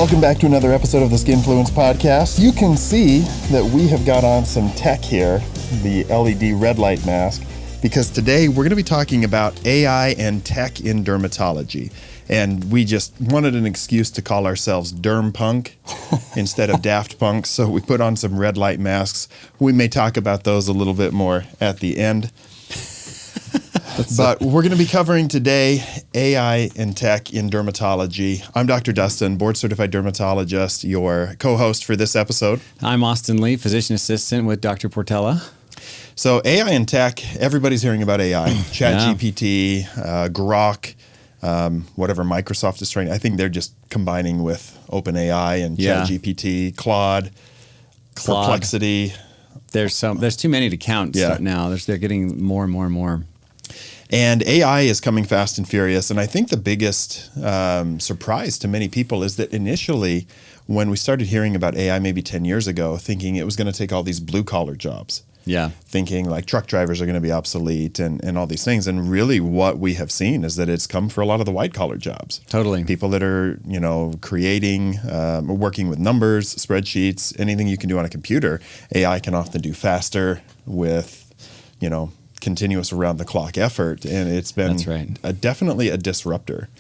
Welcome back to another episode of the Skinfluence Podcast. You can see that we have got on some tech here, the LED red light mask, because today we're going to be talking about AI and tech in dermatology. And we just wanted an excuse to call ourselves Derm Punk instead of Daft Punk, so we put on some red light masks. We may talk about those a little bit more at the end. But we're going to be covering today AI and tech in dermatology. I'm Dr. Dustin, board-certified dermatologist, your co-host for this episode. I'm Austin Lee, physician assistant with Dr. Portela. So AI and tech, everybody's hearing about AI. ChatGPT, Grok, whatever Microsoft is trying. I think they're just combining with OpenAI and ChatGPT, Claude, Perplexity. There's too many to count now. They're getting more and more and more. And AI is coming fast and furious. And I think the biggest surprise to many people is that initially, when we started hearing about AI maybe 10 years ago, thinking it was going to take all these blue-collar jobs. Yeah. Thinking like truck drivers are going to be obsolete and all these things. And really what we have seen is that it's come for a lot of the white-collar jobs. Totally. People that are, creating, working with numbers, spreadsheets, anything you can do on a computer, AI can often do faster with, continuous around-the-clock effort, and it's been definitely a disruptor.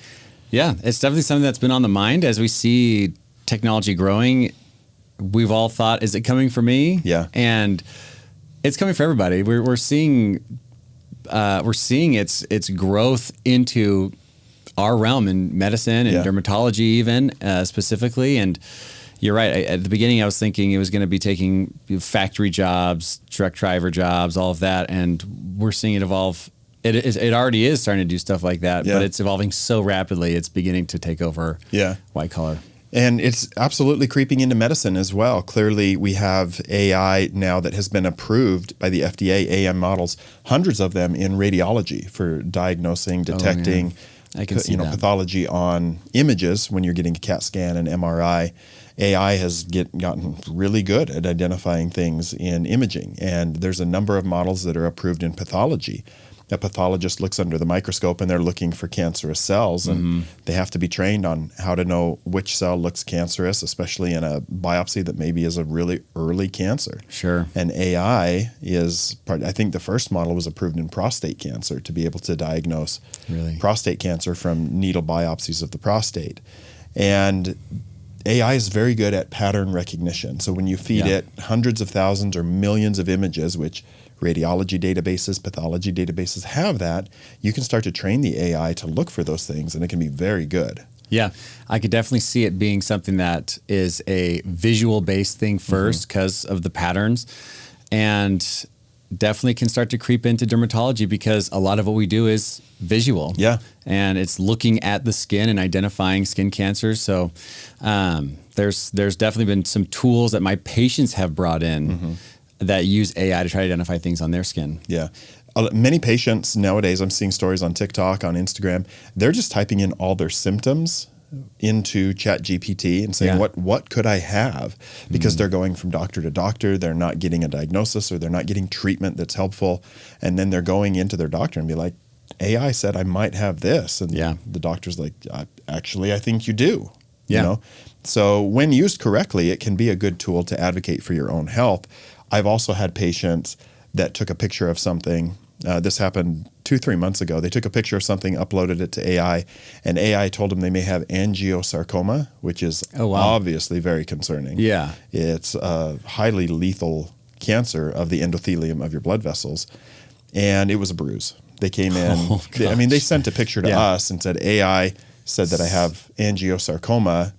Yeah, it's definitely something that's been on the mind as we see technology growing. We've all thought, is it coming for me? Yeah. And it's coming for everybody. We're seeing its growth into our realm in medicine and dermatology even specifically. And you're right. At the beginning, I was thinking it was going to be taking factory jobs, truck driver jobs, all of that, and we're seeing it evolve. It already is starting to do stuff like that, but it's evolving so rapidly. It's beginning to take over white collar. And it's absolutely creeping into medicine as well. Clearly, we have AI now that has been approved by the FDA, AM models, hundreds of them in radiology for diagnosing, detecting pathology on images when you're getting a CAT scan and MRI. AI has gotten really good at identifying things in imaging, and there's a number of models that are approved in pathology. A pathologist looks under the microscope and they're looking for cancerous cells, and they have to be trained on how to know which cell looks cancerous, especially in a biopsy that maybe is a really early cancer. Sure. And AI is I think the first model was approved in prostate cancer to be able to diagnose prostate cancer from needle biopsies of the prostate. And AI is very good at pattern recognition. So when you feed it hundreds of thousands or millions of images, which radiology databases, pathology databases have that, you can start to train the AI to look for those things, and it can be very good. Yeah, I could definitely see it being something that is a visual-based thing first because of the patterns, and definitely can start to creep into dermatology because a lot of what we do is visual. Yeah. And it's looking at the skin and identifying skin cancers. So there's definitely been some tools that my patients have brought in that use AI to try to identify things on their skin. Yeah. Many patients nowadays, I'm seeing stories on TikTok, on Instagram, they're just typing in all their symptoms into ChatGPT and saying, what could I have? Because they're going from doctor to doctor, they're not getting a diagnosis or they're not getting treatment that's helpful. And then they're going into their doctor and be like, AI said I might have this. And the doctor's like, actually, I think you do. So when used correctly, it can be a good tool to advocate for your own health. I've also had patients that took a picture of something. This happened 2-3 months ago. They took a picture of something, uploaded it to AI, and AI told them they may have angiosarcoma, which is obviously very concerning. Yeah. It's a highly lethal cancer of the endothelium of your blood vessels, and it was a bruise. They came in. They sent a picture to us and said, AI said that I have angiosarcoma,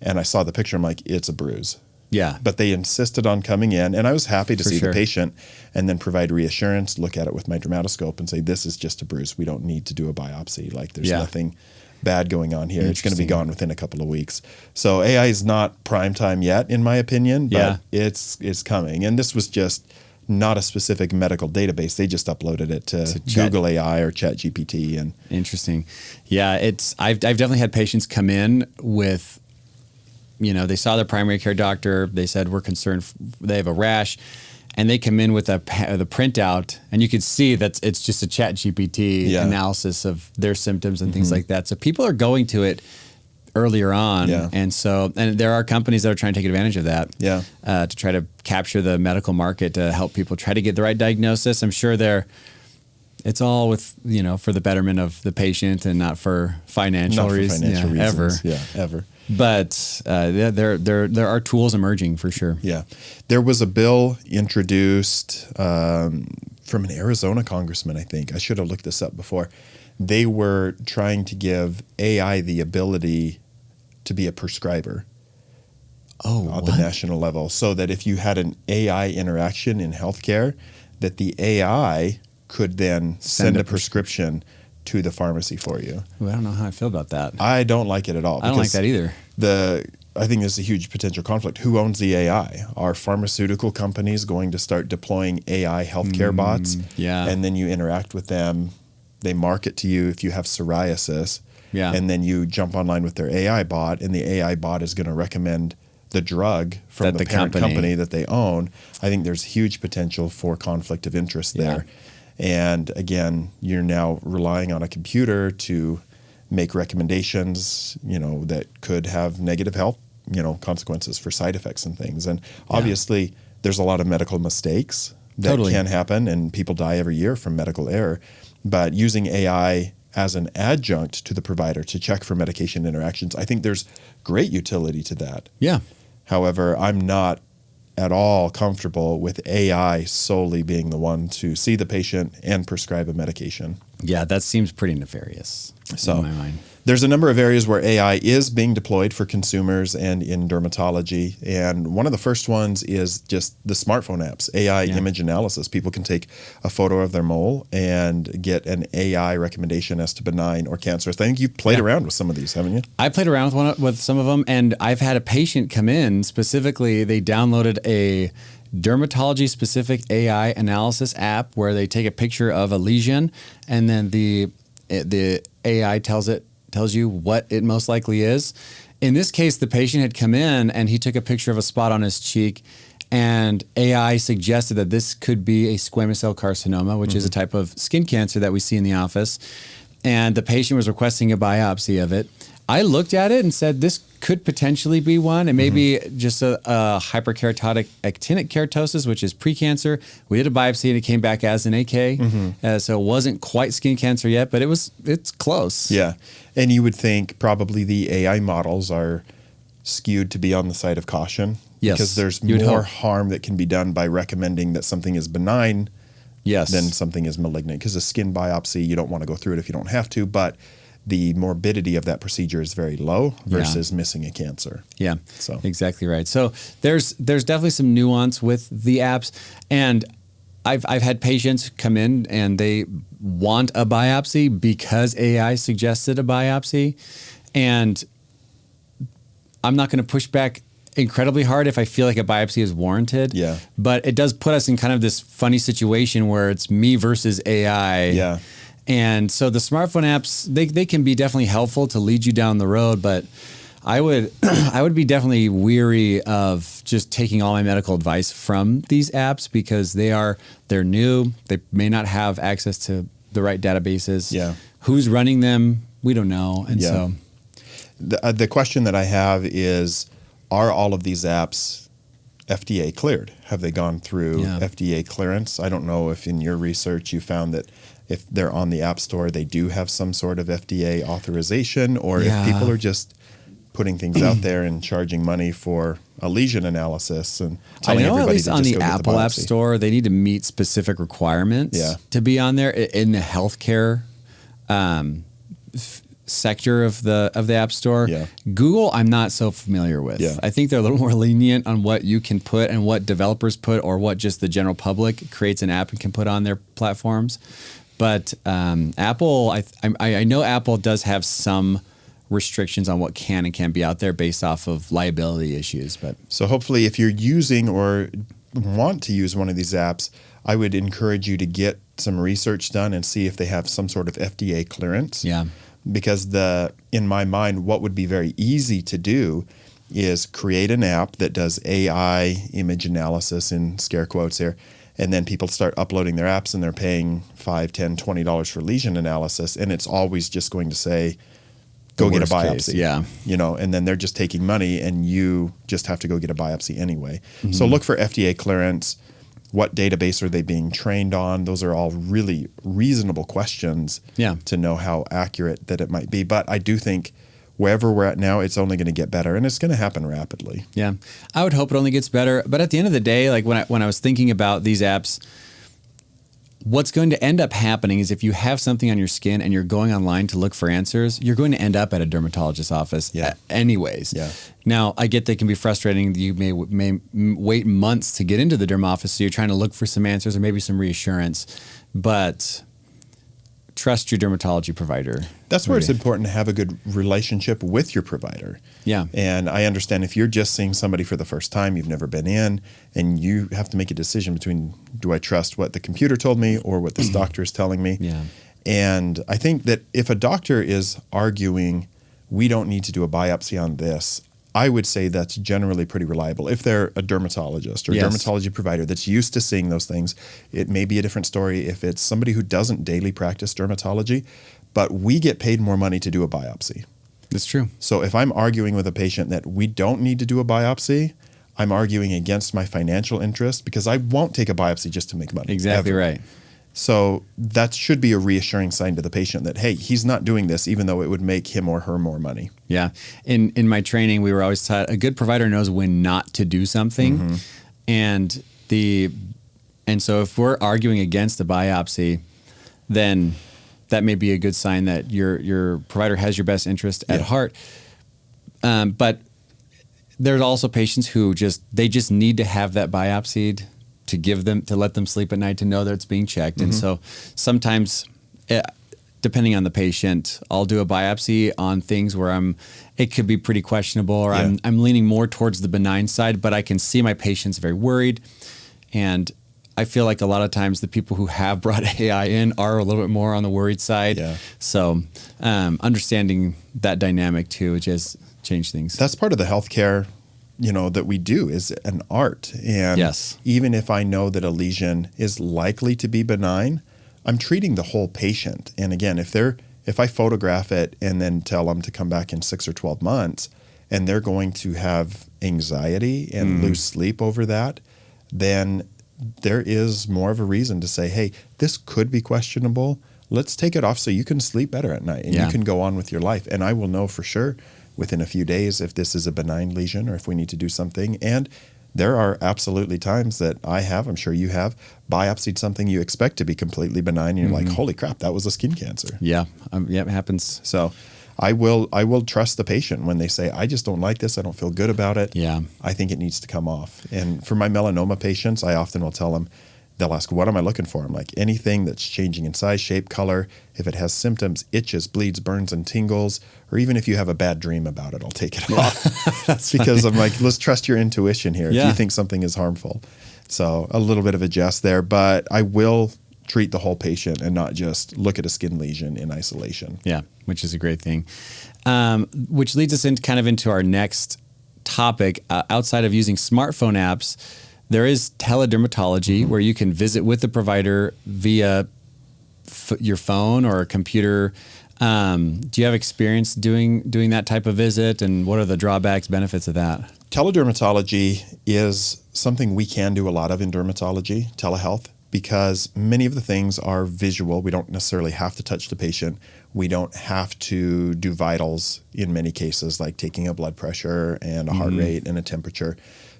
and I saw the picture. I'm like, it's a bruise. Yeah. But they insisted on coming in, and I was happy to see the patient and then provide reassurance, look at it with my dermatoscope and say, this is just a bruise. We don't need to do a biopsy. Like there's nothing bad going on here. It's going to be gone within a couple of weeks. So AI is not prime time yet, in my opinion, but it's coming. And this was just not a specific medical database. They just uploaded it to Google AI or ChatGPT. And interesting. Yeah, I've definitely had patients come in with, they saw their primary care doctor. They said, we're concerned they have a rash. And they come in with the printout, and you could see that it's just a ChatGPT analysis of their symptoms and things like that. So people are going to it earlier on. Yeah. And there are companies that are trying to take advantage of that. Yeah. To try to capture the medical market to help people try to get the right diagnosis. I'm sure it's all with, for the betterment of the patient and not for financial reasons. Ever. Yeah, ever. But there are tools emerging for sure. Yeah. There was a bill introduced from an Arizona congressman, I think. I should have looked this up before. They were trying to give AI the ability to be a prescriber on the national level, so that if you had an AI interaction in healthcare, that the AI could then send a prescription to the pharmacy for you. Ooh, I don't know how I feel about that. I don't like it at all. I don't like that either. I think there's a huge potential conflict. Who owns the AI? Are pharmaceutical companies going to start deploying AI healthcare bots? Yeah. And then you interact with them. They market to you if you have psoriasis. Yeah. And then you jump online with their AI bot, and the AI bot is going to recommend the drug from the parent company that they own. I think there's huge potential for conflict of interest there. And again, you're now relying on a computer to make recommendations, that could have negative health, consequences for side effects and things. And obviously, there's a lot of medical mistakes that can happen, and people die every year from medical error. But using AI as an adjunct to the provider to check for medication interactions, I think there's great utility to that. Yeah. However, I'm not at all comfortable with AI solely being the one to see the patient and prescribe a medication. Yeah, that seems pretty nefarious in my mind. There's a number of areas where AI is being deployed for consumers and in dermatology. And one of the first ones is just the smartphone apps, AI image analysis. People can take a photo of their mole and get an AI recommendation as to benign or cancerous. I think you've played around with some of these, haven't you? I played around with some of them, and I've had a patient come in, specifically, they downloaded a dermatology-specific AI analysis app where they take a picture of a lesion, and then the AI tells you what it most likely is. In this case, the patient had come in and he took a picture of a spot on his cheek, and AI suggested that this could be a squamous cell carcinoma, which is a type of skin cancer that we see in the office. And the patient was requesting a biopsy of it. I looked at it and said, this could potentially be one. It may be just a hyperkeratotic actinic keratosis, which is precancer. We did a biopsy and it came back as an AK. So it wasn't quite skin cancer yet, but it's close. Yeah. And you would think probably the AI models are skewed to be on the side of caution. Yes. Because there's more harm that can be done by recommending that something is benign than something is malignant. Because a skin biopsy, you don't want to go through it if you don't have to, but the morbidity of that procedure is very low versus missing a cancer. Yeah, so exactly right. So there's definitely some nuance with the apps, and I've had patients come in and they want a biopsy because AI suggested a biopsy, and I'm not going to push back incredibly hard if I feel like a biopsy is warranted. Yeah. But it does put us in kind of this funny situation where it's me versus AI. Yeah. And so the smartphone apps, they can be definitely helpful to lead you down the road, but I would be definitely weary of just taking all my medical advice from these apps because they're new. They may not have access to the right databases. Yeah. Who's running them? We don't know. And so the question that I have is, are all of these apps FDA cleared? Have they gone through FDA clearance? I don't know if in your research you found that if they're on the App Store, they do have some sort of FDA authorization, or if people are just putting things out there and charging money for a lesion analysis and telling everybody at least to on just the go Apple get the App biopsy. Store, they need to meet specific requirements to be on there in the healthcare sector of the App Store. Yeah. Google, I'm not so familiar with. Yeah. I think they're a little more lenient on what you can put and what developers put, or what just the general public creates an app and can put on their platforms. But Apple, I know Apple does have some restrictions on what can and can't be out there based off of liability issues. But so hopefully, if you're using or want to use one of these apps, I would encourage you to get some research done and see if they have some sort of FDA clearance. Yeah. Because in my mind, what would be very easy to do is create an app that does AI image analysis, in scare quotes here, and then people start uploading their apps and they're paying $5, $10, $20 for lesion analysis, and it's always just going to say go get a worst biopsy. case, yeah. And then they're just taking money and you just have to go get a biopsy anyway. So look for FDA clearance. What database are they being trained on? Those are all really reasonable questions to know how accurate that it might be. But I do think wherever we're at now, it's only going to get better, and it's going to happen rapidly. Yeah, I would hope it only gets better. But at the end of the day, like when I was thinking about these apps, what's going to end up happening is if you have something on your skin and you're going online to look for answers, you're going to end up at a dermatologist's office anyways. Yeah. Now, I get that it can be frustrating. You may wait months to get into the derm office, so you're trying to look for some answers or maybe some reassurance. But trust your dermatology provider. That's where it's important to have a good relationship with your provider. Yeah. And I understand if you're just seeing somebody for the first time, you've never been in, and you have to make a decision between, do I trust what the computer told me or what this doctor is telling me? Yeah. And I think that if a doctor is arguing, we don't need to do a biopsy on this, I would say that's generally pretty reliable. If they're a dermatologist or dermatology provider that's used to seeing those things, it may be a different story if it's somebody who doesn't daily practice dermatology, but we get paid more money to do a biopsy. That's true. So if I'm arguing with a patient that we don't need to do a biopsy, I'm arguing against my financial interest because I won't take a biopsy just to make money. Exactly ever. right. So that should be a reassuring sign to the patient that, hey, he's not doing this even though it would make him or her more money. Yeah. In my training, we were always taught a good provider knows when not to do something. And so if we're arguing against a biopsy, then that may be a good sign that your provider has your best interest at heart. But there's also patients who just need to have that biopsied to let them sleep at night, to know that it's being checked. And so sometimes, depending on the patient, I'll do a biopsy on things where it could be pretty questionable, or I'm leaning more towards the benign side, but I can see my patient's very worried. And I feel like a lot of times the people who have brought AI in are a little bit more on the worried side. Yeah. So understanding that dynamic too, just change things. That's part of the healthcare that we do is an art. And even if I know that a lesion is likely to be benign, I'm treating the whole patient. And again, if I photograph it and then tell them to come back in 6 or 12 months and they're going to have anxiety and lose sleep over that, then there is more of a reason to say, hey, this could be questionable. Let's take it off so you can sleep better at night and you can go on with your life. And I will know for sure within a few days if this is a benign lesion or if we need to do something. And there are absolutely times that I'm sure you have, biopsied something you expect to be completely benign. And you're like, holy crap, that was a skin cancer. Yeah. It happens. So I will trust the patient when they say, I just don't like this. I don't feel good about it. Yeah. I think it needs to come off. And for my melanoma patients, I often will tell them, they'll ask, what am I looking for? I'm like, anything that's changing in size, shape, color. If it has symptoms, itches, bleeds, burns, and tingles, or even if you have a bad dream about it, I'll take it off. That's because I'm like, let's trust your intuition here. If you think something is harmful. So a little bit of a jest there, but I will treat the whole patient and not just look at a skin lesion in isolation. Yeah, which is a great thing. Which leads us into our next topic. Outside of using smartphone apps, there is teledermatology where you can visit with the provider via your phone or a computer. Do you have experience doing that type of visit, and what are the drawbacks, benefits of that? Teledermatology is something we can do a lot of in dermatology, telehealth, because many of the things are visual. We don't necessarily have to touch the patient. We don't have to do vitals in many cases, like taking a blood pressure and a heart rate and a temperature.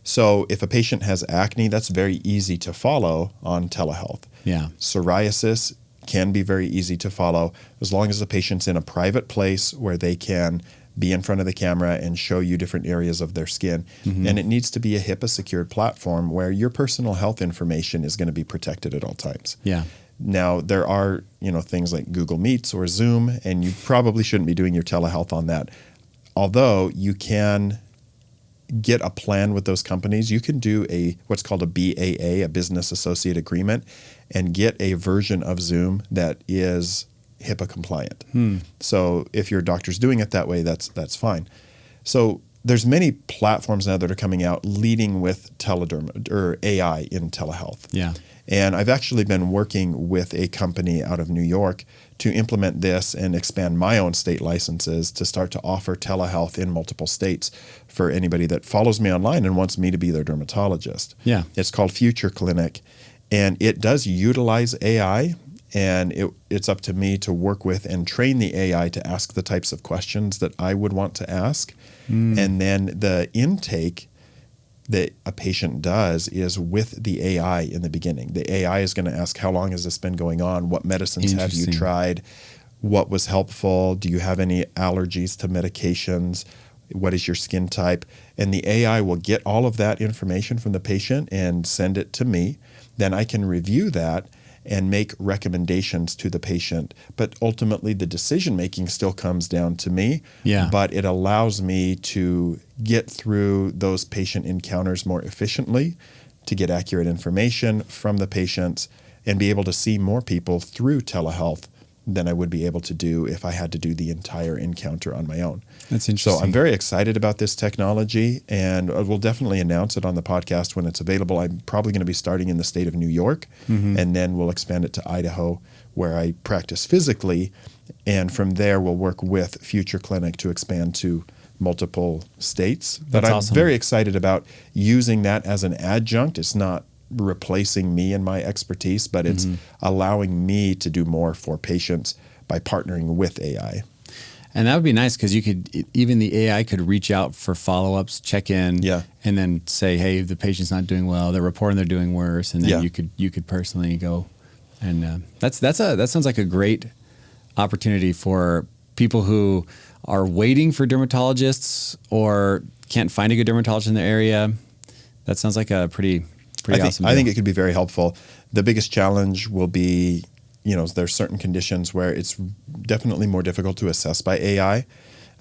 So if a patient has acne, that's very easy to follow on telehealth. Yeah. Psoriasis can be very easy to follow as long as the patient's in a private place where they can be in front of the camera and show you different areas of their skin. And it needs to be a HIPAA secured platform where your personal health information is going to be protected at all times. Yeah. Now, there are, things like Google Meets or Zoom, and you probably shouldn't be doing your telehealth on that. Although you can get a plan with those companies. You can do what's called a BAA, a business associate agreement, and get a version of Zoom that is HIPAA compliant. So if your doctor's doing it that way, that's fine. So there's many platforms now that are coming out leading with telederm or AI in telehealth. Yeah. And I've actually been working with a company out of New York to implement this and expand my own state licenses to start to offer telehealth in multiple states for anybody that follows me online and wants me to be their dermatologist. Yeah. It's called Future Clinic, and it does utilize AI, and it's up to me to work with and train the AI to ask the types of questions that I would want to ask. And then the intake that a patient does is with the AI in the beginning. The AI is going to ask, how long has this been going on? What medicines have you tried? What was helpful? Do you have any allergies to medications? What is your skin type? And the AI will get all of that information from the patient and send it to me. Then I can review that and make recommendations to the patient. But ultimately, the decision-making still comes down to me. Yeah. But it allows me to get through those patient encounters more efficiently, to get accurate information from the patients, and be able to see more people through telehealth than I would be able to do if I had to do the entire encounter on my own. That's interesting. So I'm very excited about this technology, and we'll definitely announce it on the podcast when it's available. I'm probably going to be starting in the state of New York, and then we'll expand it to Idaho, where I practice physically. And from there, we'll work with Future Clinic to expand to multiple states. But I'm very excited about using that as an adjunct. It's not replacing me and my expertise, but it's allowing me to do more for patients by partnering with AI. And that would be nice because even the AI could reach out for follow-ups, check in, and then say, hey, the patient's not doing well, they're reporting they're doing worse, and then you could personally go. And that sounds like a great opportunity for people who are waiting for dermatologists or can't find a good dermatologist in their area. That sounds like a pretty awesome deal. I think it could be very helpful. The biggest challenge will be, there's certain conditions where it's definitely more difficult to assess by AI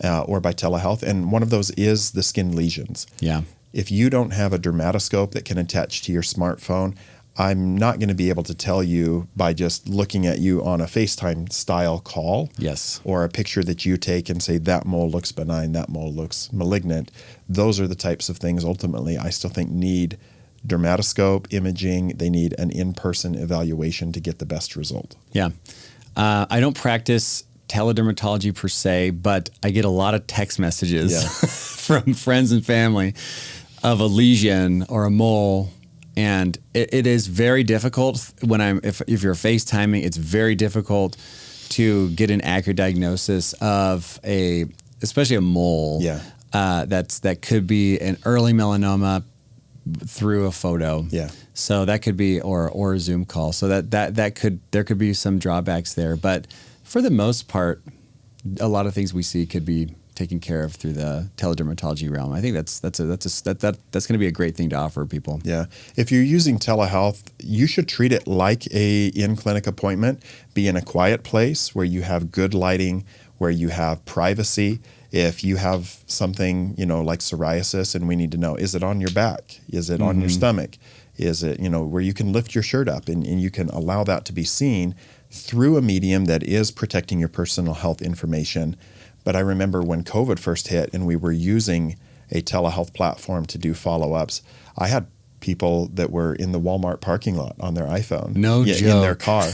or by telehealth. And one of those is the skin lesions. Yeah. If you don't have a dermatoscope that can attach to your smartphone, I'm not going to be able to tell you by just looking at you on a FaceTime style call. Yes. Or a picture that you take and say that mole looks benign, that mole looks malignant. Those are the types of things ultimately I still think need dermatoscope imaging. They need an in-person evaluation to get the best result. Yeah. I don't practice teledermatology per se, but I get a lot of text messages from friends and family of a lesion or a mole. And it is very difficult if you're FaceTiming, it's very difficult to get an accurate diagnosis of especially a mole. Yeah. That could be an early melanoma through a photo. Yeah. So that could be, or a Zoom call. So there could be some drawbacks there, but for the most part, a lot of things we see could be taken care of through the teledermatology realm. I think that's going to be a great thing to offer people. Yeah. If you're using telehealth, you should treat it like a in-clinic appointment. Be in a quiet place where you have good lighting, where you have privacy. If you have something, like psoriasis and we need to know, is it on your back? Is it on your stomach? Is it, where you can lift your shirt up and you can allow that to be seen through a medium that is protecting your personal health information. But I remember when COVID first hit and we were using a telehealth platform to do follow-ups, I had people that were in the Walmart parking lot on their iPhone. No joke. In their car.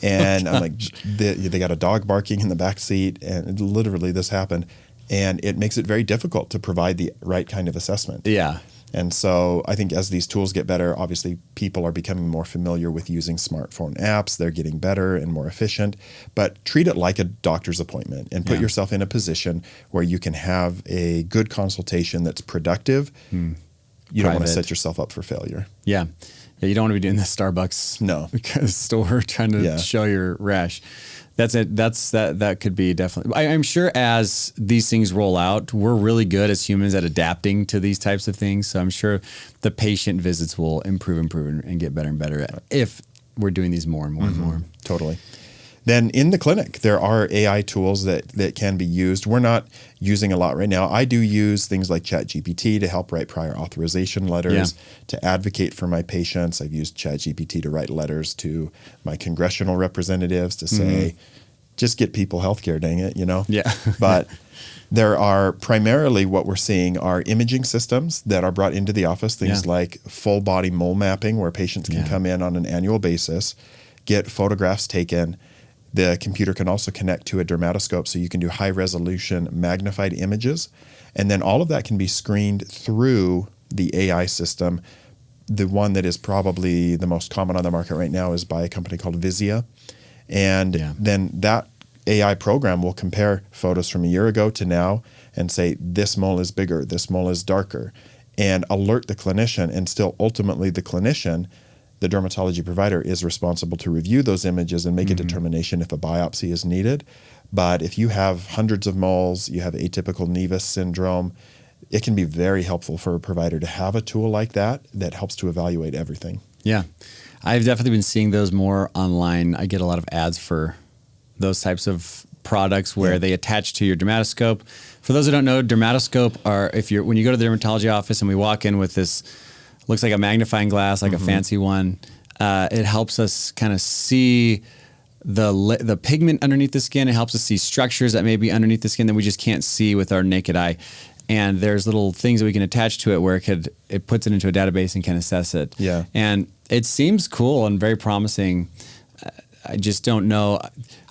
And I'm like, they got a dog barking in the back seat, and literally this happened. And it makes it very difficult to provide the right kind of assessment. Yeah. And so I think as these tools get better, obviously people are becoming more familiar with using smartphone apps. They're getting better and more efficient. But treat it like a doctor's appointment and put yourself in a position where you can have a good consultation that's productive. You don't want to set yourself up for failure. Yeah. Yeah, you don't want to be doing the Starbucks store trying to show your rash. That's it. That could be definitely. I'm sure as these things roll out, we're really good as humans at adapting to these types of things. So I'm sure the patient visits will improve and get better and better if we're doing these more and more and more. Totally. Then in the clinic, there are AI tools that can be used. We're not using a lot right now. I do use things like ChatGPT to help write prior authorization letters, to advocate for my patients. I've used ChatGPT to write letters to my congressional representatives to say, just get people healthcare, dang it, Yeah. But There are primarily what we're seeing are imaging systems that are brought into the office, things like full body mole mapping, where patients can come in on an annual basis, get photographs taken. The computer can also connect to a dermatoscope, so you can do high resolution magnified images. And then all of that can be screened through the AI system. The one that is probably the most common on the market right now is by a company called Vizia. And then that AI program will compare photos from a year ago to now and say, this mole is bigger, this mole is darker, and alert the clinician. And still, ultimately, the clinician, the dermatology provider, is responsible to review those images and make a determination if a biopsy is needed. But if you have hundreds of moles, you have atypical nevus syndrome, it can be very helpful for a provider to have a tool like that that helps to evaluate everything. Yeah. I've definitely been seeing those more online. I get a lot of ads for those types of products where they attach to your dermatoscope. For those who don't know, dermatoscope are, when you go to the dermatology office and we walk in with this, looks like a magnifying glass, like a fancy one, it helps us kind of see the pigment underneath the skin. It helps us see structures that may be underneath the skin that we just can't see with our naked eye. And there's little things that we can attach to it where it puts it into a database and can assess it. Yeah. And it seems cool and very promising. I just don't know.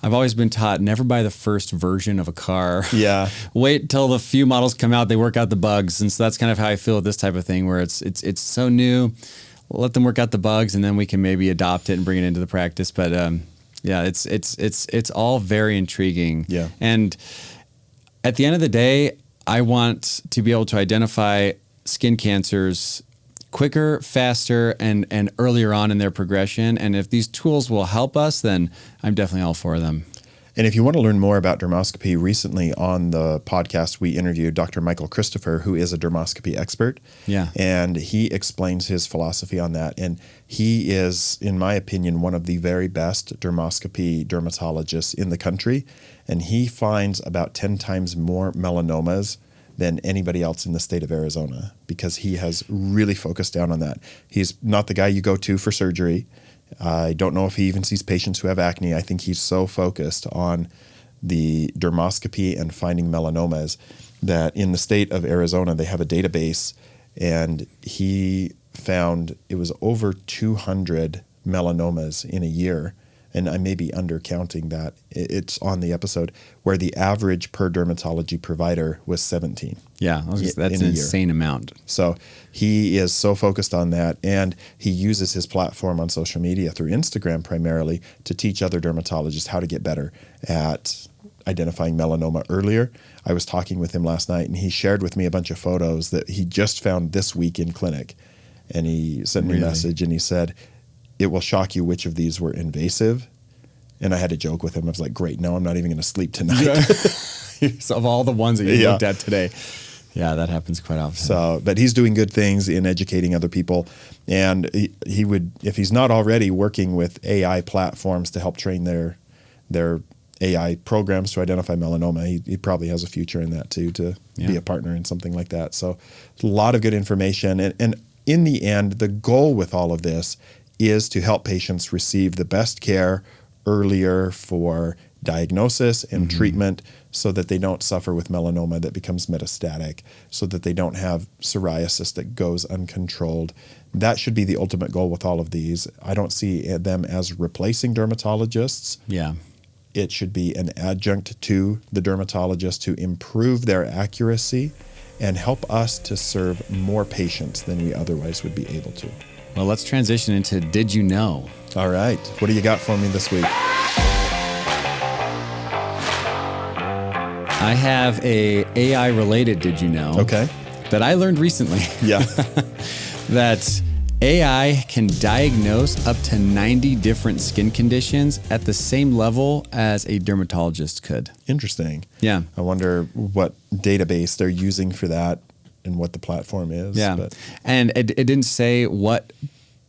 I've always been taught never buy the first version of a car. Yeah. Wait till the few models come out, they work out the bugs. And so that's kind of how I feel with this type of thing, where it's so new. Let them work out the bugs, and then we can maybe adopt it and bring it into the practice. But it's all very intriguing. Yeah. And at the end of the day, I want to be able to identify skin cancers quicker, faster, and earlier on in their progression. And if these tools will help us, then I'm definitely all for them. And if you want to learn more about dermoscopy, recently on the podcast, we interviewed Dr. Michael Christopher, who is a dermoscopy expert. Yeah. And he explains his philosophy on that. And he is, in my opinion, one of the very best dermatologists in the country. And he finds about 10 times more melanomas than anybody else in the state of Arizona, because he has really focused down on that. He's not the guy you go to for surgery. I don't know if he even sees patients who have acne. I think he's so focused on the dermoscopy and finding melanomas that in the state of Arizona, they have a database, and he found it was over 200 melanomas in a year. And I may be undercounting that. It's on the episode where the average per dermatology provider was 17. Yeah, that's an insane amount. So he is so focused on that, and he uses his platform on social media through Instagram primarily to teach other dermatologists how to get better at identifying melanoma earlier. I was talking with him last night, and he shared with me a bunch of photos that he just found this week in clinic. And he sent me a message, and he said, "It will shock you which of these were invasive." And I had to joke with him. I was like, great, no, I'm not even going to sleep tonight. Of all the ones that you looked at today. Yeah, that happens quite often. So, but he's doing good things in educating other people. And he would, if he's not already working with AI platforms to help train their AI programs to identify melanoma, he probably has a future in that too, to be a partner in something like that. So a lot of good information. And in the end, the goal with all of this is to help patients receive the best care earlier for diagnosis and treatment, so that they don't suffer with melanoma that becomes metastatic, so that they don't have psoriasis that goes uncontrolled. That should be the ultimate goal with all of these. I don't see them as replacing dermatologists. Yeah. It should be an adjunct to the dermatologist to improve their accuracy and help us to serve more patients than we otherwise would be able to. Well, let's transition into Did You Know? All right. What do you got for me this week? I have a AI-related Did You Know? Okay. That I learned recently. Yeah. That AI can diagnose up to 90 different skin conditions at the same level as a dermatologist could. Interesting. Yeah. I wonder what database they're using for that and what the platform is. Yeah. But. And it didn't say what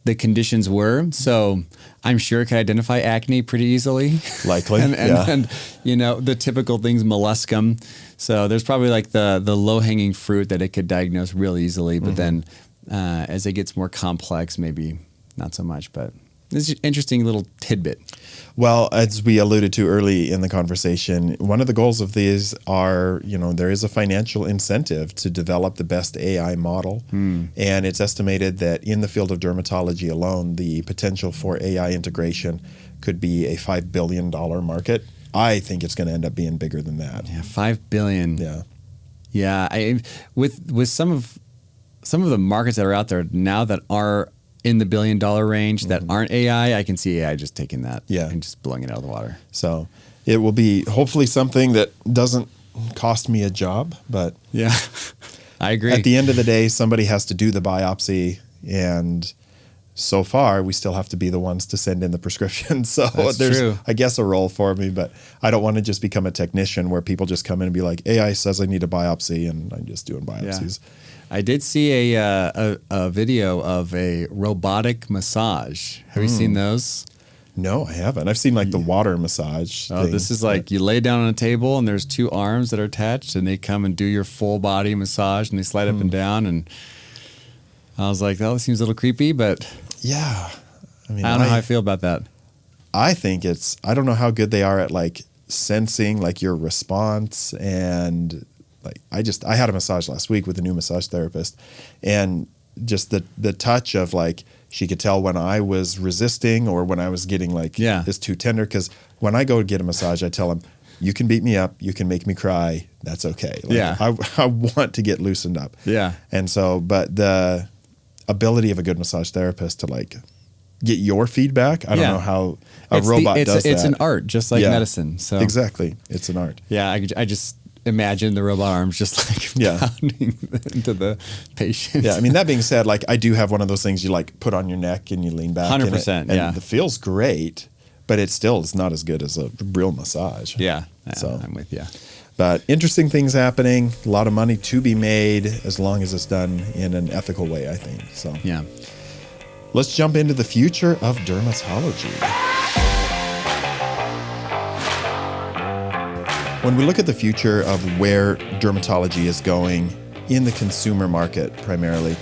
the conditions were, so I'm sure it could identify acne pretty easily. Likely. and you know, the typical things, molluscum. So there's probably like the low-hanging fruit that it could diagnose real easily, but then as it gets more complex, maybe not so much. But this is an interesting little tidbit. Well, as we alluded to early in the conversation, one of the goals of these are, there is a financial incentive to develop the best AI model. And it's estimated that in the field of dermatology alone, the potential for AI integration could be a $5 billion market. I think it's going to end up being bigger than that. Yeah, $5 billion. Yeah. Yeah. With some of the markets that are out there now that are in the $1 billion range that aren't AI, I can see AI just taking that and just blowing it out of the water. So it will be hopefully something that doesn't cost me a job, but yeah, I agree. At the end of the day, somebody has to do the biopsy, and so far we still have to be the ones to send in the prescription. So there's, true. I guess, a role for me, but I don't want to just become a technician where people just come in and be like, AI says I need a biopsy, and I'm just doing biopsies. Yeah. I did see a video of a robotic massage. Have you seen those? No, I haven't. I've seen like the water massage. Oh, this is like you lay down on a table and there's two arms that are attached and they come and do your full body massage and they slide up and down. And I was like, oh, that seems a little creepy, but yeah. I mean, I don't know how I feel about that. I think I don't know how good they are at like sensing like your response, and like I had a massage last week with a new massage therapist, and just the touch of like she could tell when I was resisting or when I was getting like it's too tender. Because when I go to get a massage, I tell them, you can beat me up, you can make me cry, that's okay. Like, I want to get loosened up. Yeah. And so, but the ability of a good massage therapist to like get your feedback, I don't know how a robot does that. It's an art, just like medicine. So exactly, it's an art. Yeah, I just imagine the robot arms just like pounding into the patient. Yeah, I mean, that being said, like I do have one of those things you like put on your neck and you lean back. 100%, and it feels great, but it's not as good as a real massage. Yeah, so I'm with you. But interesting things happening, a lot of money to be made as long as it's done in an ethical way, I think. So yeah. Let's jump into the future of dermatology. When we look at the future of where dermatology is going in the consumer market primarily,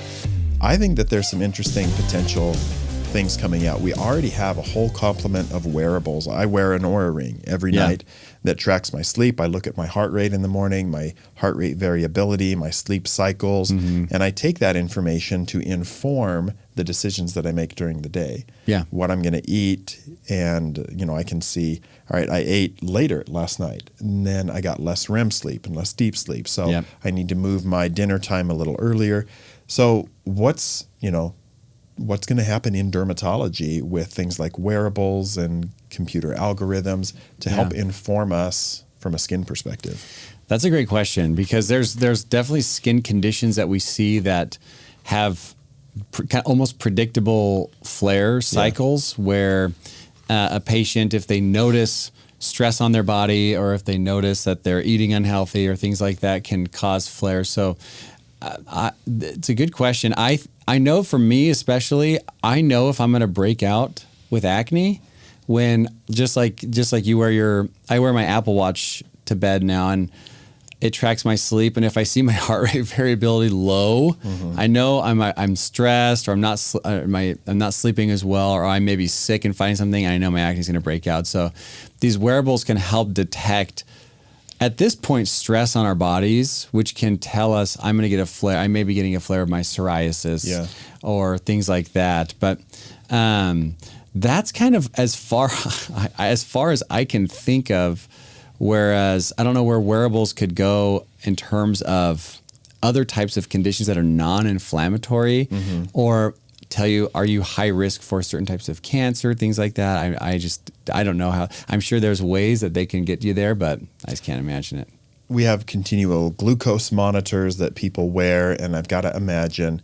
I think that there's some interesting potential things coming out. We already have a whole complement of wearables. I wear an Oura ring every night that tracks my sleep. I look at my heart rate in the morning, my heart rate variability, my sleep cycles, and I take that information to inform the decisions that I make during the day. Yeah. What I'm going to eat, and I can see, all right, I ate later last night, and then I got less REM sleep and less deep sleep. So I need to move my dinner time a little earlier. So what's going to happen in dermatology with things like wearables and computer algorithms to help inform us from a skin perspective? That's a great question, because there's definitely skin conditions that we see that have almost predictable flare cycles where a patient, if they notice stress on their body or if they notice that they're eating unhealthy or things like that, can cause flares. So it's a good question. I know for me especially, I know if I'm going to break out with acne when just like you I wear my Apple Watch to bed now and it tracks my sleep. And if I see my heart rate variability low, I know I'm stressed, or I'm not sleeping as well, or I may be sick and fighting something. I know my acne is going to break out. So these wearables can help detect, at this point, stress on our bodies, which can tell us I'm going to get a flare. I may be getting a flare of my psoriasis or things like that. But that's kind of as far as I can think of. Whereas I don't know where wearables could go in terms of other types of conditions that are non-inflammatory, or tell you, are you high risk for certain types of cancer, things like that. I don't know how. I'm sure there's ways that they can get you there, but I just can't imagine it. We have continual glucose monitors that people wear, and I've got to imagine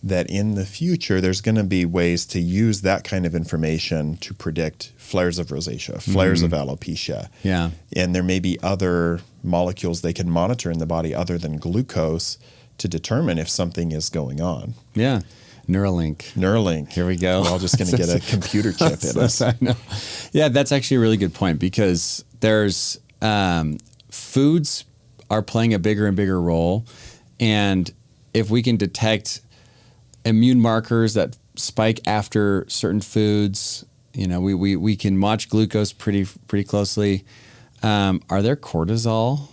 that in the future, there's going to be ways to use that kind of information to predict flares of rosacea, flares of alopecia. Yeah. And there may be other molecules they can monitor in the body other than glucose to determine if something is going on. Yeah. Neuralink. Here we go. We're all just going to get a computer chip in us. I know. Yeah, that's actually a really good point, because there's foods are playing a bigger and bigger role. And if we can detect immune markers that spike after certain foods. We can watch glucose pretty closely. Are there cortisol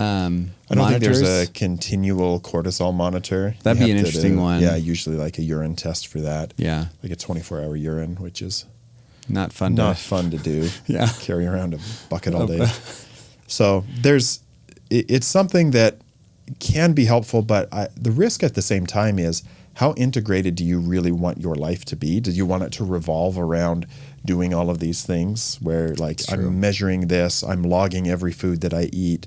I don't think there's a continual cortisol monitor. That'd be an interesting one. Yeah, usually like a urine test for that. Yeah. Like a 24-hour urine, which is not fun to do. Yeah. Carry around a bucket all day. So it's something that can be helpful, but the risk at the same time is, how integrated do you really want your life to be? Do you want it to revolve around doing all of these things where like I'm measuring this, I'm logging every food that I eat?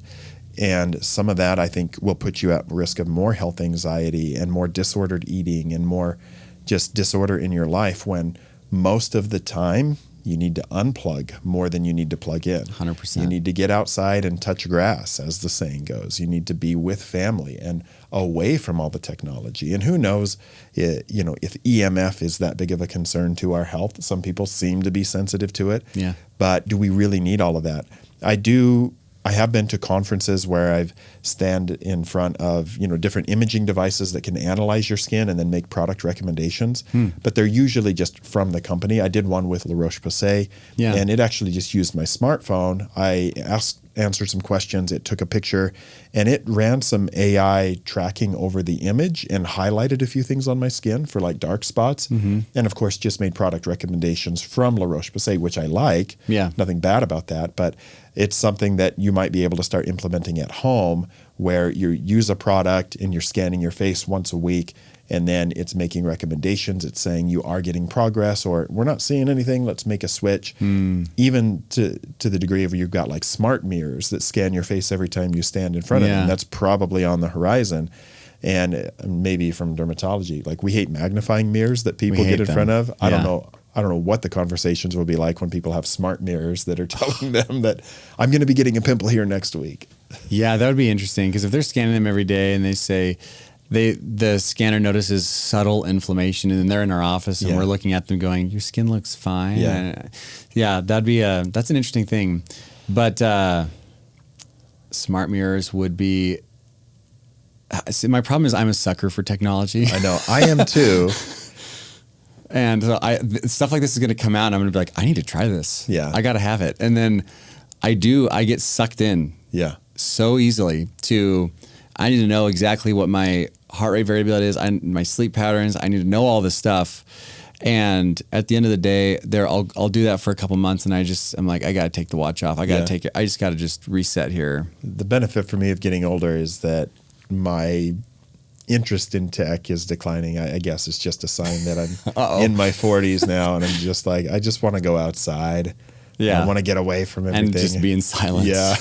And some of that, I think, will put you at risk of more health anxiety and more disordered eating and more just disorder in your life, when most of the time you need to unplug more than you need to plug in. 100%. You need to get outside and touch grass, as the saying goes. You need to be with family and away from all the technology. And who knows, if EMF is that big of a concern to our health. Some people seem to be sensitive to it. Yeah. But do we really need all of that? I have been to conferences where I've stand in front of, different imaging devices that can analyze your skin and then make product recommendations. But they're usually just from the company. I did one with La Roche-Posay, and it actually just used my smartphone. I answered some questions, it took a picture, and it ran some AI tracking over the image and highlighted a few things on my skin for like dark spots. And of course, just made product recommendations from La Roche-Posay, which I like. Yeah. Nothing bad about that, but it's something that you might be able to start implementing at home, where you use a product and you're scanning your face once a week, and then it's making recommendations. It's saying you are getting progress, or we're not seeing anything, let's make a switch. Even to the degree of you've got like smart mirrors that scan your face every time you stand in front of them. That's probably on the horizon. And maybe from dermatology, like we hate magnifying mirrors that people get in front of. I don't know what the conversations will be like when people have smart mirrors that are telling them that I'm going to be getting a pimple here next week. Yeah, that would be interesting, because if they're scanning them every day and they say the scanner notices subtle inflammation, and then they're in our office and we're looking at them going, your skin looks fine. That's an interesting thing. But smart mirrors would be. See, my problem is I'm a sucker for technology. I know, I am too. And so stuff like this is going to come out, and I'm going to be like, I need to try this. Yeah. I got to have it. And then I get sucked in so easily I need to know exactly what my heart rate variability is, my sleep patterns. I need to know all this stuff. And at the end of the day, I'll do that for a couple months, and I'm like, I got to take the watch off. I got to take it. I just got to just reset here. The benefit for me of getting older is that my interest in tech is declining. I guess it's just a sign that I'm in my 40s now, and I'm just like, I just want to go outside. I want to get away from everything. And just be in silence. Yeah.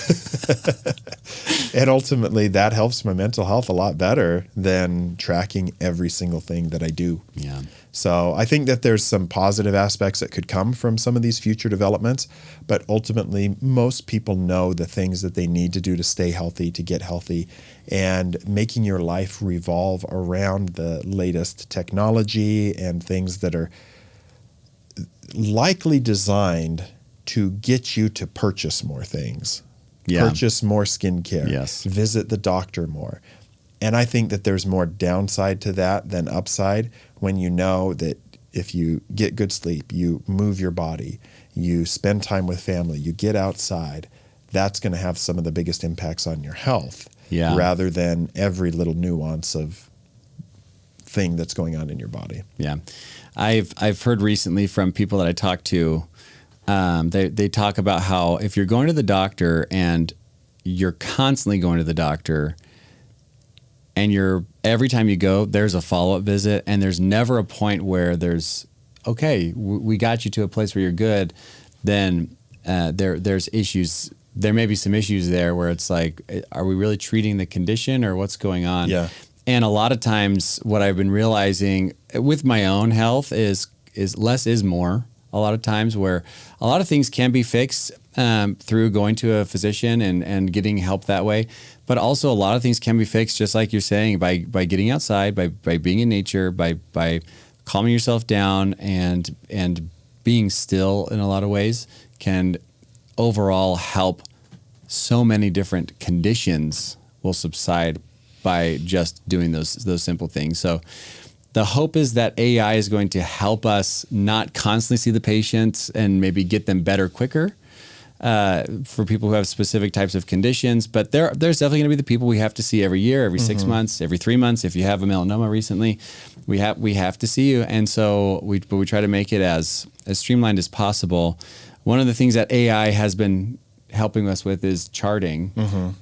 And ultimately, that helps my mental health a lot better than tracking every single thing that I do. Yeah. So I think that there's some positive aspects that could come from some of these future developments, but ultimately, most people know the things that they need to do to stay healthy, to get healthy, and making your life revolve around the latest technology and things that are likely designed to get you to purchase more things, purchase more skincare, visit the doctor more. And I think that there's more downside to that than upside when you know that if you get good sleep, you move your body, you spend time with family, you get outside, that's going to have some of the biggest impacts on your health rather than every little nuance of thing that's going on in your body. Yeah. I've heard recently from people that I talk to, they talk about how if you're going to the doctor and you're constantly going to the doctor, and every time you go, there's a follow-up visit, and there's never a point where there's, okay, we got you to a place where you're good, then there's issues. There may be some issues there where it's like, are we really treating the condition, or what's going on? Yeah. And a lot of times what I've been realizing with my own health is less is more. A lot of times where a lot of things can be fixed through going to a physician and getting help that way. But also a lot of things can be fixed, just like you're saying, by getting outside, by being in nature, by calming yourself down and being still in a lot of ways can overall help. So many different conditions will subside by just doing those simple things. So the hope is that AI is going to help us not constantly see the patients and maybe get them better quicker for people who have specific types of conditions. But there's definitely going to be the people we have to see every year, every 6 months, every 3 months. If you have a melanoma recently, we have to see you. And so we try to make it as streamlined as possible. One of the things that AI has been helping us with is charting.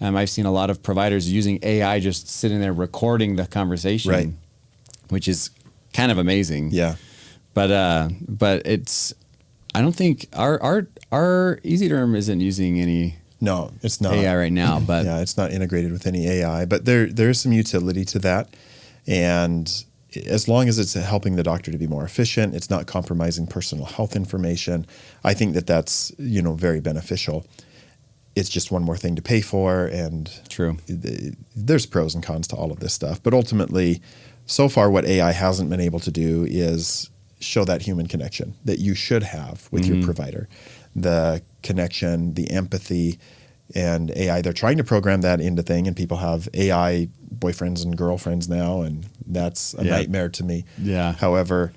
I've seen a lot of providers using AI just sitting there recording the conversation, right, which is kind of amazing. Yeah. But it's, I don't think our EasyDerm isn't using any. No, it's not AI right now, but yeah, it's not integrated with any AI, but there is some utility to that. And as long as it's helping the doctor to be more efficient, it's not compromising personal health information, I think that's, very beneficial. It's just one more thing to pay for, and true. There's pros and cons to all of this stuff. But ultimately, so far, what AI hasn't been able to do is show that human connection that you should have with your provider, the connection, the empathy, and AI. They're trying to program that into thing, and people have AI boyfriends and girlfriends now, and that's a nightmare to me. Yeah. However,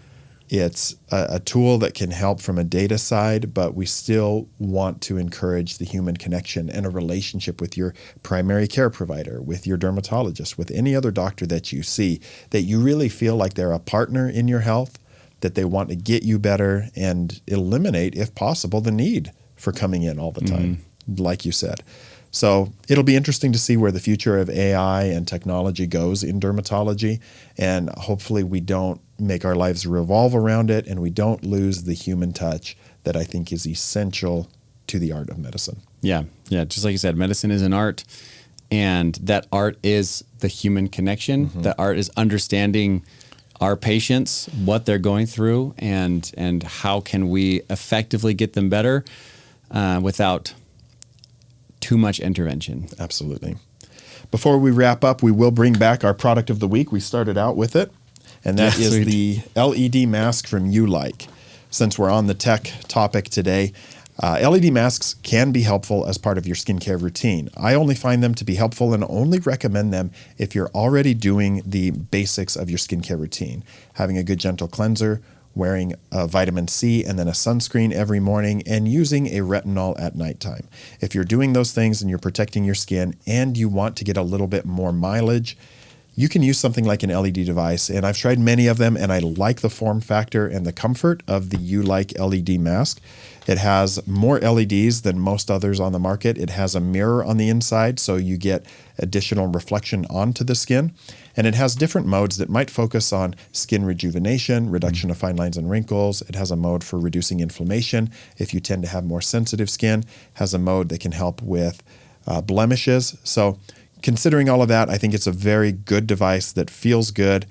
it's a tool that can help from a data side, but we still want to encourage the human connection and a relationship with your primary care provider, with your dermatologist, with any other doctor that you see, that you really feel like they're a partner in your health, that they want to get you better and eliminate, if possible, the need for coming in all the time, like you said. So it'll be interesting to see where the future of AI and technology goes in dermatology, and hopefully we don't make our lives revolve around it and we don't lose the human touch that I think is essential to the art of medicine. Yeah. Just like you said, medicine is an art, and that art is the human connection. That art is understanding our patients, what they're going through, and how can we effectively get them better without too much intervention. Absolutely. Before we wrap up, we will bring back our product of the week. We started out with it, and that is sweet. the LED mask from Ulike. Since we're on the tech topic today, LED masks can be helpful as part of your skincare routine. I only find them to be helpful and only recommend them if you're already doing the basics of your skincare routine. Having a good gentle cleanser, wearing a vitamin C and then a sunscreen every morning, and using a retinol at nighttime. If you're doing those things and you're protecting your skin and you want to get a little bit more mileage, you can use something like an LED device. And I've tried many of them, and I like the form factor and the comfort of the Ulike LED mask. It has more LEDs than most others on the market. It has a mirror on the inside, so you get additional reflection onto the skin. And it has different modes that might focus on skin rejuvenation, reduction of fine lines and wrinkles. It has a mode for reducing inflammation if you tend to have more sensitive skin. It has a mode that can help with blemishes. So considering all of that, I think it's a very good device that feels good.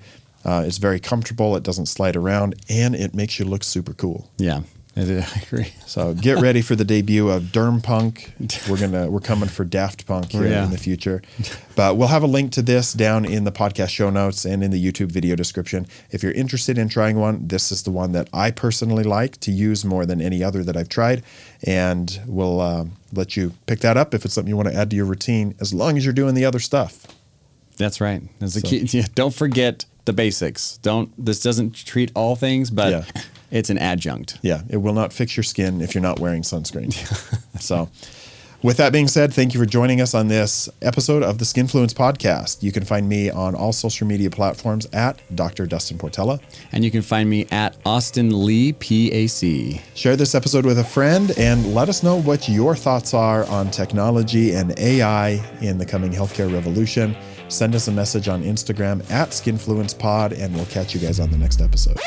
It's very comfortable. It doesn't slide around, and it makes you look super cool. Yeah. I agree. So get ready for the debut of Derm Punk. We're coming for Daft Punk here in the future. But we'll have a link to this down in the podcast show notes and in the YouTube video description. If you're interested in trying one, this is the one that I personally like to use more than any other that I've tried. And we'll let you pick that up if it's something you want to add to your routine, as long as you're doing the other stuff. That's right. That's the key. Yeah, don't forget the basics. This doesn't treat all things, but it's an adjunct. Yeah, it will not fix your skin if you're not wearing sunscreen. So with that being said, thank you for joining us on this episode of the Skinfluence Podcast. You can find me on all social media platforms at Dr. Dustin Portela. And you can find me at Austin Lee, PAC. Share this episode with a friend and let us know what your thoughts are on technology and AI in the coming healthcare revolution. Send us a message on Instagram at SkinfluencePod, and we'll catch you guys on the next episode.